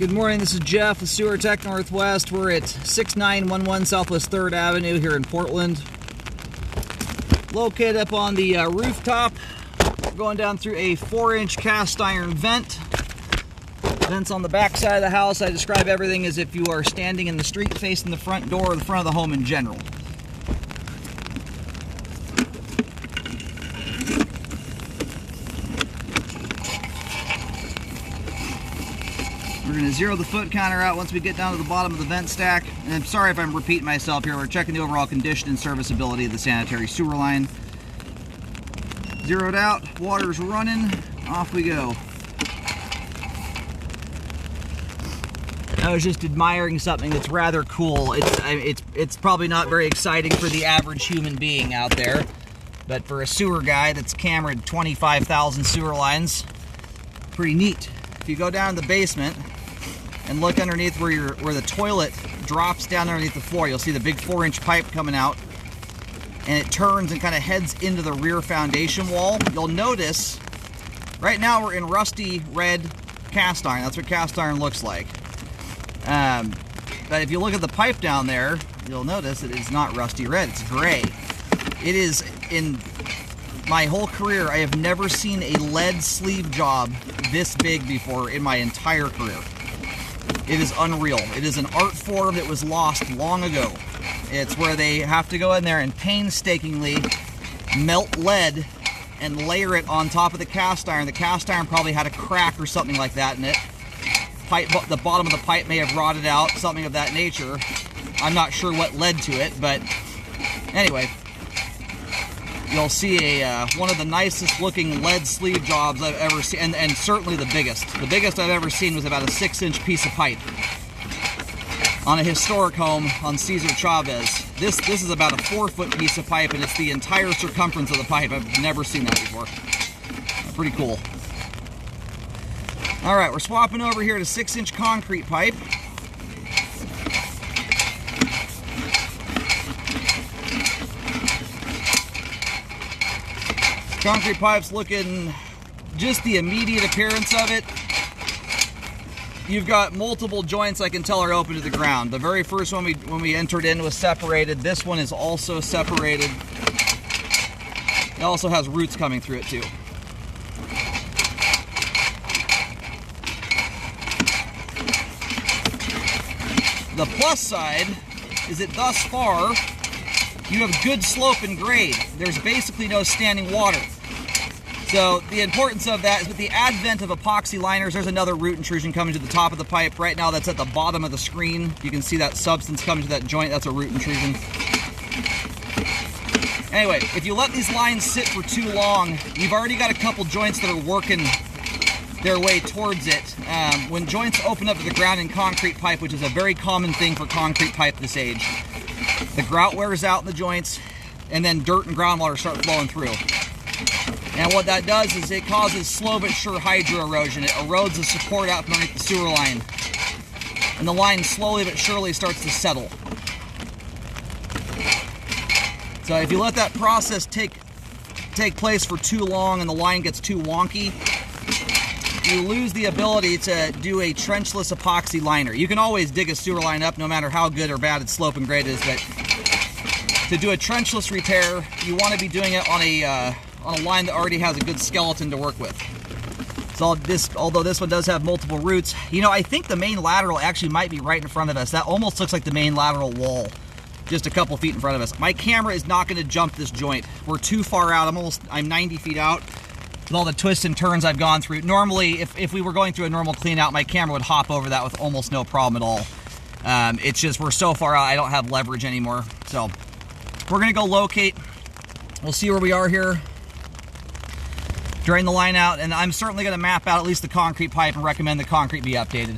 Good morning, this is Jeff with Sewer Tech Northwest. We're at 6911 Southwest 3rd Avenue here in Portland. Located up on the rooftop. We're going down through a 4-inch cast iron vent. Vents on the back side of the house. I describe everything as if you are standing in the street facing the front door or the front of the home in general. We're going to zero the foot counter out once we get down to the bottom of the vent stack. And I'm sorry if I'm repeating myself here. We're checking the overall condition and serviceability of the sanitary sewer line. Zeroed out, water's running, off we go. I was just admiring something that's rather cool. It's probably not very exciting for the average human being out there, but for a sewer guy that's cameraed 25,000 sewer lines, pretty neat. If you go down in the basement and look underneath where the toilet drops down underneath the floor, you'll see the big 4-inch pipe coming out, and it turns and kind of heads into the rear foundation wall. You'll notice right now we're in rusty red cast iron. That's what cast iron looks like. But if you look at the pipe down there, you'll notice it is not rusty red, it's gray. It is, in my whole career, I have never seen a lead sleeve job this big before in my entire career. It is unreal. It is an art form that was lost long ago. It's where they have to go in there and painstakingly melt lead and layer it on top of the cast iron. The cast iron probably had a crack or something like that in it. The bottom of the pipe may have rotted out, something of that nature. I'm not sure what led to it, but anyway, you'll see one of the nicest looking lead sleeve jobs I've ever seen, and certainly the biggest. The biggest I've ever seen was about a 6-inch piece of pipe on a historic home on Cesar Chavez. This is about a 4-foot piece of pipe, and it's the entire circumference of the pipe. I've never seen that before. Pretty cool. All right, we're swapping over here to 6-inch concrete pipe. Concrete pipe's looking, just the immediate appearance of it, you've got multiple joints I can tell are open to the ground. The very first one when we entered in was separated. This one is also separated. It also has roots coming through it too. The plus side is that thus far, you have good slope and grade. There's basically no standing water. So the importance of that is with the advent of epoxy liners, there's another root intrusion coming to the top of the pipe. Right now that's at the bottom of the screen. You can see that substance coming to that joint. That's a root intrusion. Anyway, if you let these lines sit for too long, you've already got a couple joints that are working their way towards it. When joints open up to the ground in concrete pipe, which is a very common thing for concrete pipe this age, the grout wears out in the joints, and then dirt and groundwater start flowing through. And what that does is it causes slow but sure hydro erosion. It erodes the support out from underneath the sewer line. And the line slowly but surely starts to settle. So if you let that process take place for too long and the line gets too wonky, you lose the ability to do a trenchless epoxy liner. You can always dig a sewer line up no matter how good or bad its slope and grade is, but to do a trenchless repair, you want to be doing it on a line that already has a good skeleton to work with. So although this one does have multiple roots, you know, I think the main lateral actually might be right in front of us. That almost looks like the main lateral wall, just a couple feet in front of us. My camera is not going to jump this joint. We're too far out. I'm 90 feet out. With all the twists and turns I've gone through. Normally, if we were going through a normal clean out, my camera would hop over that with almost no problem at all. It's just we're so far out, I don't have leverage anymore. So we're gonna go locate. We'll see where we are here, drain the line out, and I'm certainly gonna map out at least the concrete pipe and recommend the concrete be updated.